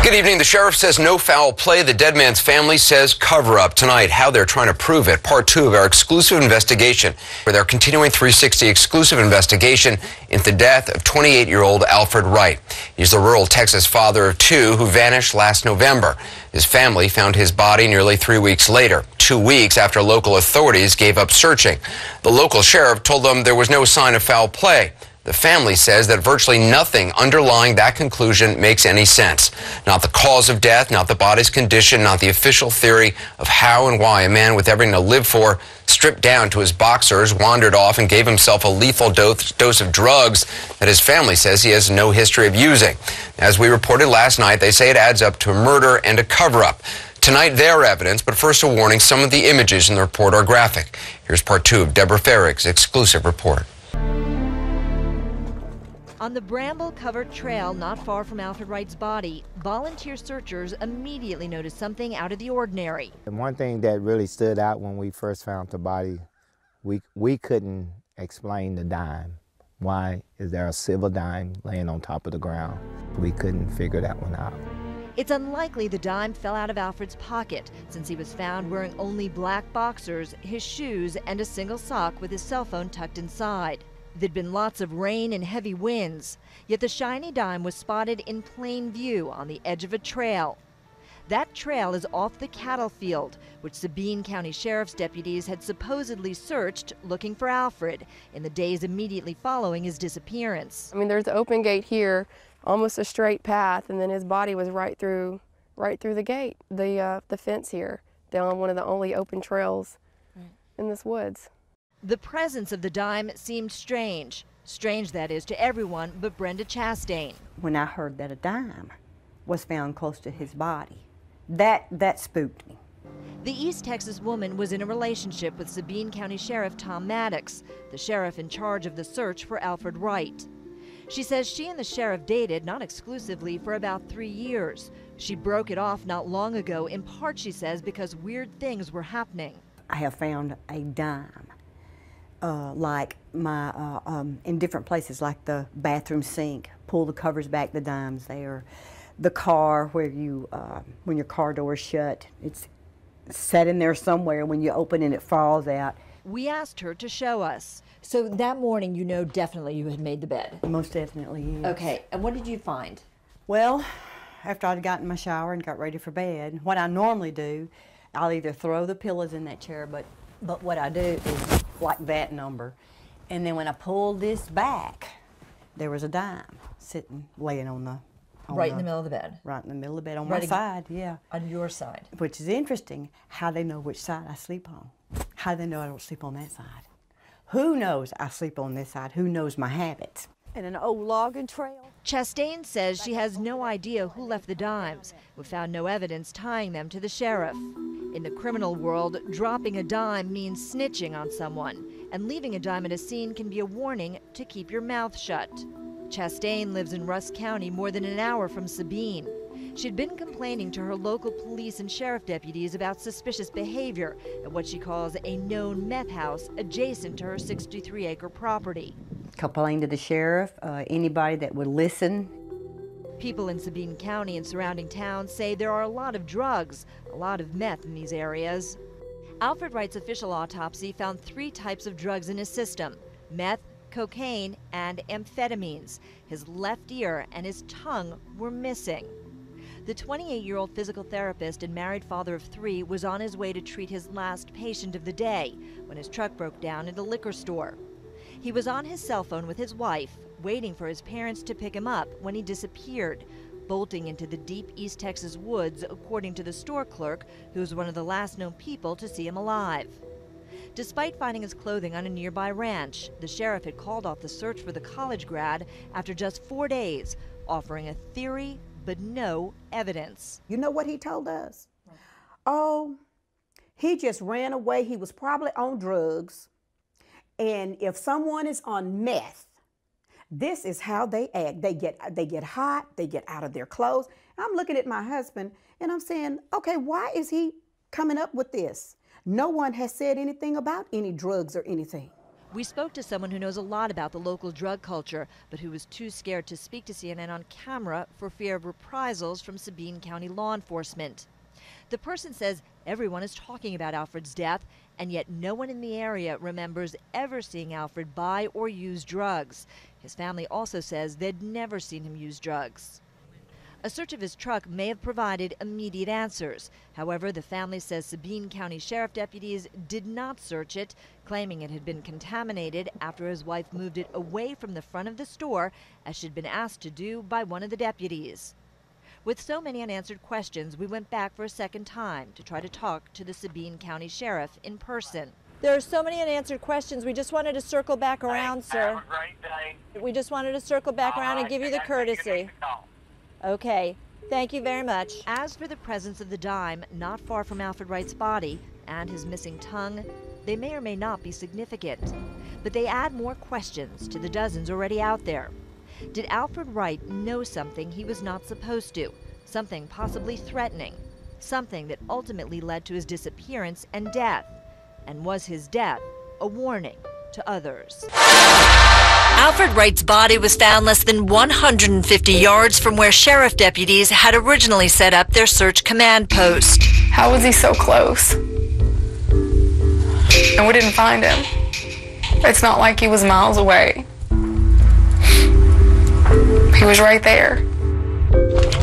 Good evening. The sheriff says no foul play. The dead man's family says cover-up. Tonight, how they're trying to prove it. Part 2 of our exclusive investigation, where they're continuing 360 exclusive investigation into the death of 28-year-old Alfred Wright. He's the rural Texas father of 2 who vanished last November. His family found his body nearly 3 weeks later, 2 weeks after local authorities gave up searching. The local sheriff told them there was no sign of foul play. The family says that virtually nothing underlying that conclusion makes any sense. Not the cause of death, not the body's condition, not the official theory of how and why a man with everything to live for, stripped down to his boxers, wandered off and gave himself a lethal dose of drugs that his family says he has no history of using. As we reported last night, they say it adds up to a murder and a cover-up. Tonight, their evidence, but first a warning, some of the images in the report are graphic. Here's part 2 of Deborah Farrig's exclusive report. On the bramble-covered trail not far from Alfred Wright's body, volunteer searchers immediately noticed something out of the ordinary. And one thing that really stood out when we first found the body, we couldn't explain the dime. Why is there a silver dime laying on top of the ground? We couldn't figure that one out. It's unlikely the dime fell out of Alfred's pocket, since he was found wearing only black boxers, his shoes, and a single sock with his cell phone tucked inside. There'd been lots of rain and heavy winds, yet the shiny dime was spotted in plain view on the edge of a trail. That trail is off the cattle field, which Sabine County Sheriff's deputies had supposedly searched looking for Alfred in the days immediately following his disappearance. I mean, there's the open gate here, almost a straight path, and then his body was right through the gate, the fence here, down one of the only open trails in this woods. The presence of the dime seemed strange. Strange, that is, to everyone but Brenda Chastain. When I heard that a dime was found close to his body, that spooked me. The East Texas woman was in a relationship with Sabine County Sheriff Tom Maddox, the sheriff in charge of the search for Alfred Wright. She says she and the sheriff dated, not exclusively, for about 3 years. She broke it off not long ago, in part, she says, because weird things were happening. I have found a dime. Like in different places, like the bathroom sink, pull the covers back, the dime's there. The car where when your car door is shut, it's set in there somewhere. When you open it, it falls out. We asked her to show us. So that morning, you know definitely you had made the bed? Most definitely, yes. Okay, and what did you find? Well, after I'd gotten my shower and got ready for bed, what I normally do, I'll either throw the pillows in that chair, but what I do is like that number. And then when I pulled this back, there was a dime sitting, laying on the... Right in the middle of the bed? Right in the middle of the bed, on my side, yeah. On your side? Which is interesting, how they know which side I sleep on. How do they know I don't sleep on that side? Who knows I sleep on this side? Who knows my habits? And an old logging trail. Chastain says she has no idea who left the dimes. We found no evidence tying them to the sheriff. In the criminal world, dropping a dime means snitching on someone, and leaving a dime at a scene can be a warning to keep your mouth shut. Chastain lives in Rusk County, more than an hour from Sabine. She'd been complaining to her local police and sheriff deputies about suspicious behavior at what she calls a known meth house adjacent to her 63-acre property. Complained to the sheriff, anybody that would listen. People in Sabine County and surrounding towns say there are a lot of drugs, a lot of meth in these areas. Alfred Wright's official autopsy found 3 types of drugs in his system: meth, cocaine, and amphetamines. His left ear and his tongue were missing. The 28-year-old physical therapist and married father of 3 was on his way to treat his last patient of the day when his truck broke down at a liquor store. He was on his cell phone with his wife, waiting for his parents to pick him up when he disappeared, bolting into the deep East Texas woods, according to the store clerk, who was one of the last known people to see him alive. Despite finding his clothing on a nearby ranch, the sheriff had called off the search for the college grad after just 4 days, offering a theory but no evidence. You know what he told us? Oh, he just ran away. He was probably on drugs. And if someone is on meth, this is how they act. They get hot, they get out of their clothes. I'm looking at my husband and I'm saying, okay, why is he coming up with this? No one has said anything about any drugs or anything. We spoke to someone who knows a lot about the local drug culture, but who was too scared to speak to CNN on camera for fear of reprisals from Sabine County law enforcement. The person says everyone is talking about Alfred's death, and yet no one in the area remembers ever seeing Alfred buy or use drugs. His family also says they'd never seen him use drugs. A search of his truck may have provided immediate answers. However, the family says Sabine County Sheriff deputies did not search it, claiming it had been contaminated after his wife moved it away from the front of the store, as she'd been asked to do by one of the deputies. With so many unanswered questions, we went back for a second time to try to talk to the Sabine County Sheriff in person. There are so many unanswered questions. We just wanted to circle back around, sir. Have a great day. We just wanted to circle back around and give you the courtesy. Okay, thank you very much. As for the presence of the dime not far from Alfred Wright's body and his missing tongue, they may or may not be significant. But they add more questions to the dozens already out there. Did Alfred Wright know something he was not supposed to? Something possibly threatening? Something that ultimately led to his disappearance and death? And was his death a warning to others? Alfred Wright's body was found less than 150 yards from where sheriff deputies had originally set up their search command post. How was he so close? And we didn't find him. It's not like he was miles away. He was right there.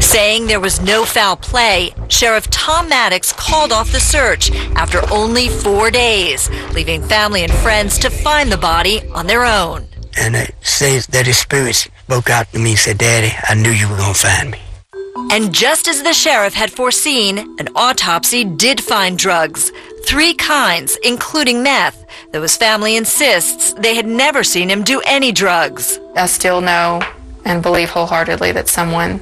Saying there was no foul play, Sheriff Tom Maddox called off the search after only 4 days, leaving family and friends to find the body on their own. And it says that his spirit spoke out to me and said, "Daddy, I knew you were going to find me." And just as the sheriff had foreseen, an autopsy did find drugs. 3 kinds, including meth, though his family insists they had never seen him do any drugs. I still know and believe wholeheartedly that someone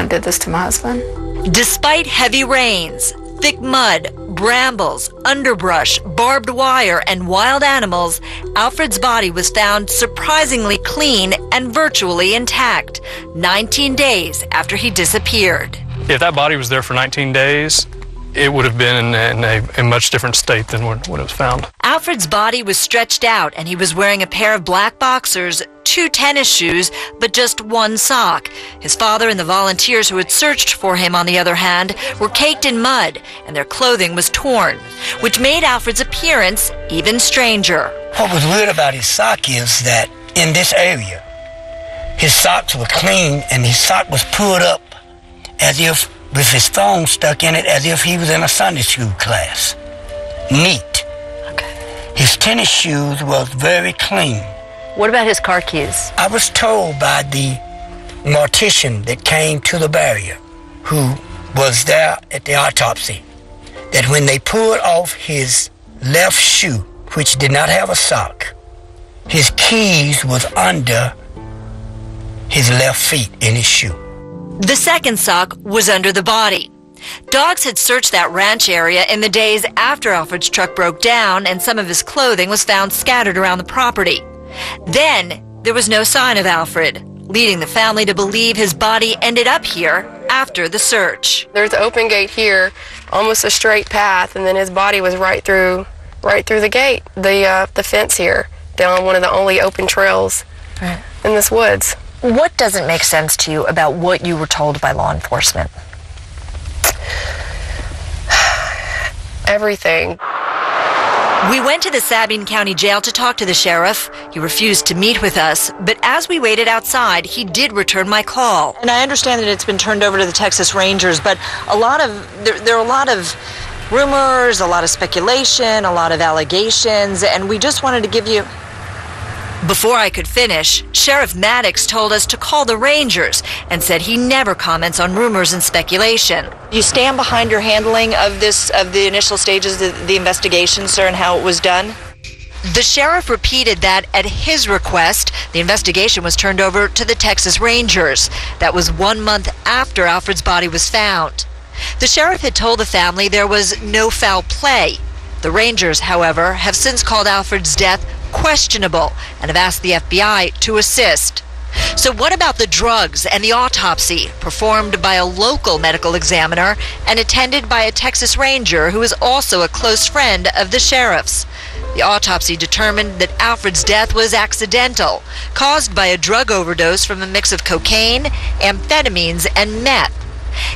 did this to my husband. Despite heavy rains, thick mud, brambles, underbrush, barbed wire, and wild animals, Alfred's body was found surprisingly clean and virtually intact, 19 days after he disappeared. If that body was there for 19 days, it would have been in a much different state than when it was found. Alfred's body was stretched out, and he was wearing a pair of black boxers, 2 tennis shoes, but just 1 sock. His father and the volunteers who had searched for him, on the other hand, were caked in mud, and their clothing was torn, which made Alfred's appearance even stranger. What was weird about his sock is that in this area, his socks were clean and his sock was pulled up as if with his thong stuck in it, as if he was in a Sunday school class. Neat. Okay. His tennis shoes was very clean. What about his car keys? I was told by the mortician that came to the barrier, who was there at the autopsy, that when they pulled off his left shoe, which did not have a sock, his keys was under his left feet in his shoe. The second sock was under the body. Dogs had searched that ranch area in the days after Alfred's truck broke down, and some of his clothing was found scattered around the property. Then there was no sign of Alfred, leading the family to believe his body ended up here after the search. There's an open gate here, almost a straight path, and then his body was right through the gate, the fence here, down one of the only open trails in this woods. What doesn't make sense to you about what you were told by law enforcement? Everything. We went to the Sabine County Jail to talk to the sheriff. He refused to meet with us, but as we waited outside, he did return my call. And I understand that it's been turned over to the Texas Rangers, but there are a lot of rumors, a lot of speculation, a lot of allegations, and we just wanted to give you... Before I could finish, Sheriff Maddox told us to call the Rangers and said he never comments on rumors and speculation. You stand behind your handling of the initial stages of the investigation, sir, and how it was done? The sheriff repeated that at his request, the investigation was turned over to the Texas Rangers. That was 1 month after Alfred's body was found. The sheriff had told the family there was no foul play. The Rangers, however, have since called Alfred's death questionable and have asked the FBI to assist. So what about the drugs and the autopsy performed by a local medical examiner and attended by a Texas Ranger who is also a close friend of the sheriff's? The autopsy determined that Alfred's death was accidental, caused by a drug overdose from a mix of cocaine, amphetamines, and meth.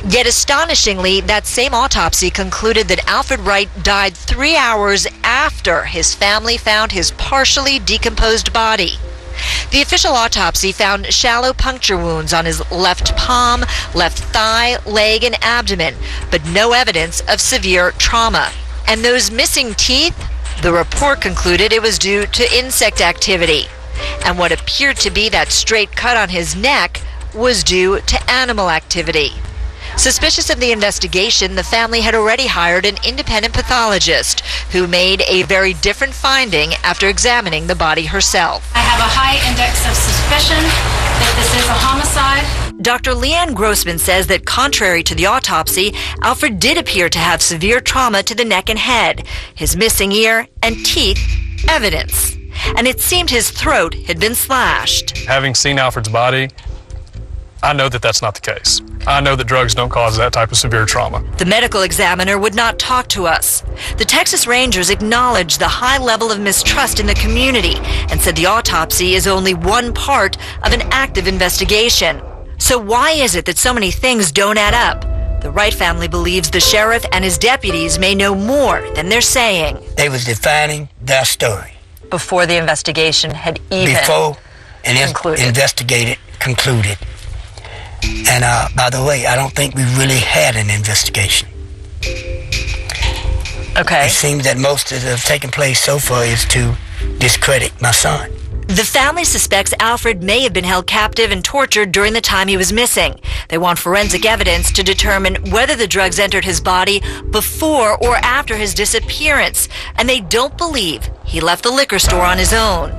Yet astonishingly, that same autopsy concluded that Alfred Wright died 3 hours after his family found his partially decomposed body. The official autopsy found shallow puncture wounds on his left palm, left thigh, leg, and abdomen, but no evidence of severe trauma. And those missing teeth? The report concluded it was due to insect activity. And what appeared to be that straight cut on his neck was due to animal activity. Suspicious of the investigation, the family had already hired an independent pathologist who made a very different finding after examining the body herself. I have a high index of suspicion that this is a homicide. Dr. Leanne Grossman says that contrary to the autopsy, Alfred did appear to have severe trauma to the neck and head, his missing ear and teeth evidence. And it seemed his throat had been slashed. Having seen Alfred's body, I know that that's not the case. I know that drugs don't cause that type of severe trauma. The medical examiner would not talk to us. The Texas Rangers acknowledged the high level of mistrust in the community and said the autopsy is only one part of an active investigation. So why is it that so many things don't add up? The Wright family believes the sheriff and his deputies may know more than they're saying. They was defining their story. Before the investigation had even concluded. And by the way, I don't think we really had an investigation. Okay. It seems that most that have taken place so far is to discredit my son. The family suspects Alfred may have been held captive and tortured during the time he was missing. They want forensic evidence to determine whether the drugs entered his body before or after his disappearance. And they don't believe he left the liquor store on his own.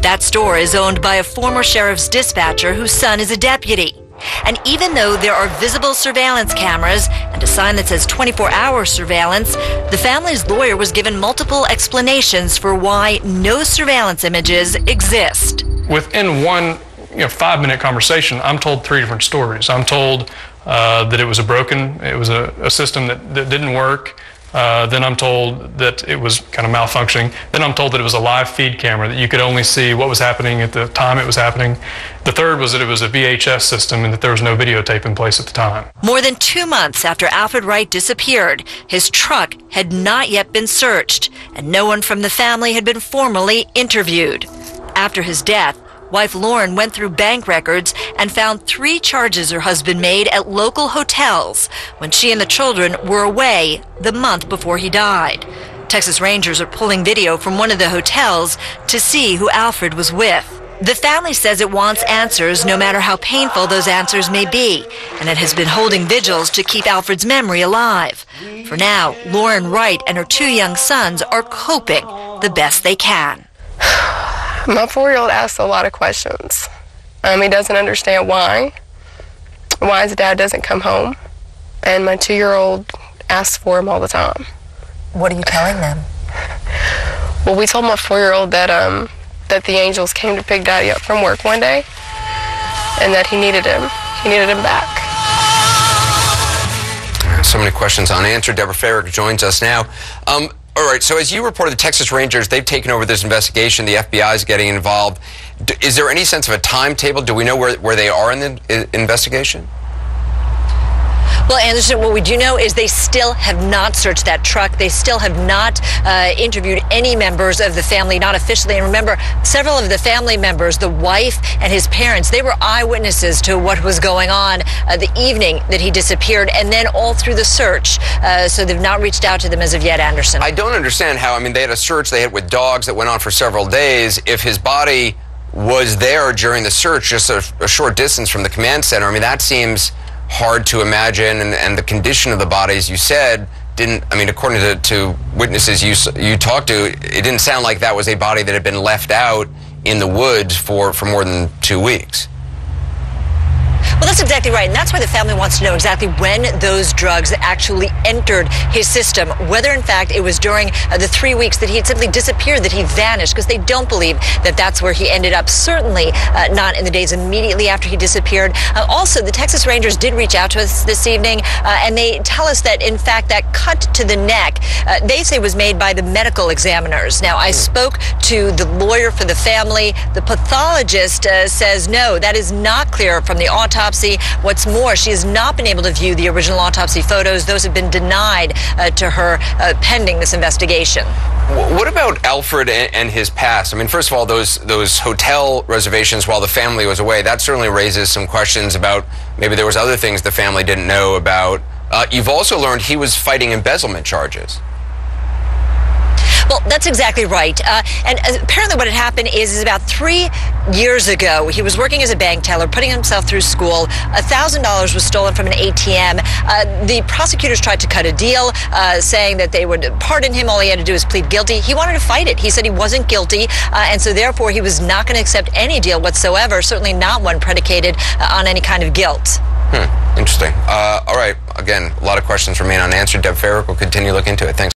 That store is owned by a former sheriff's dispatcher whose son is a deputy. And even though there are visible surveillance cameras and a sign that says 24-hour surveillance, the family's lawyer was given multiple explanations for why no surveillance images exist. Within one 5-minute conversation, I'm told 3 different stories. I'm told that it was a system that didn't work. Then I'm told that it was kind of malfunctioning. Then I'm told that it was a live feed camera, that you could only see what was happening at the time it was happening. The third was that it was a VHS system and that there was no videotape in place at the time. More than 2 months after Alfred Wright disappeared, his truck had not yet been searched, and no one from the family had been formally interviewed. After his death, wife Lauren went through bank records and found 3 charges her husband made at local hotels when she and the children were away the month before he died. Texas Rangers are pulling video from one of the hotels to see who Alfred was with. The family says it wants answers no matter how painful those answers may be, and it has been holding vigils to keep Alfred's memory alive. For now, Lauren Wright and her 2 young sons are coping the best they can. My 4-year-old asks a lot of questions. He doesn't understand why his dad doesn't come home. And my 2-year-old asks for him all the time. What are you telling them? Well, we told my 4-year-old that the angels came to pick Daddy up from work one day and that he needed him. He needed him back. So many questions unanswered. Deborah Farrick joins us now. All right, so as you reported, the Texas Rangers, they've taken over this investigation. The FBI is getting involved. Is there any sense of a timetable? Do we know where they are in the investigation? Well, Anderson, what we do know is they still have not searched that truck. They still have not interviewed any members of the family, not officially. And remember, several of the family members, the wife and his parents, they were eyewitnesses to what was going on the evening that he disappeared and then all through the search. So they've not reached out to them as of yet, Anderson. I don't understand how, they had a search they had with dogs that went on for several days. If his body was there during the search, just a short distance from the command center, that seems hard to imagine, and the condition of the body, as you said, didn't, according to witnesses you talked to, it didn't sound like that was a body that had been left out in the woods for more than 2 weeks. Well, that's exactly right, and that's why the family wants to know exactly when those drugs actually entered his system, whether in fact it was during the 3 weeks that he had simply disappeared, that he vanished, because they don't believe that that's where he ended up, certainly not in the days immediately after he disappeared. Also, the Texas Rangers did reach out to us this evening, and they tell us that, in fact, that cut to the neck, they say was made by the medical examiners. Now, I spoke to the lawyer for the family. The pathologist says, no, that is not clear from the autopsy. What's more, she has not been able to view the original autopsy photos. Those have been denied to her pending this investigation. What about Alfred and his past? I mean, first of all, those hotel reservations while the family was away, that certainly raises some questions about maybe there was other things the family didn't know about. You've also learned he was fighting embezzlement charges. Well, that's exactly right. And apparently what had happened is about 3 years ago, he was working as a bank teller, putting himself through school. $1,000 was stolen from an ATM. The prosecutors tried to cut a deal, saying that they would pardon him. All he had to do was plead guilty. He wanted to fight it. He said he wasn't guilty, and so therefore he was not going to accept any deal whatsoever, certainly not one predicated on any kind of guilt. Interesting. All right. Again, a lot of questions remain unanswered. Deb Farrick will continue to look into it. Thanks.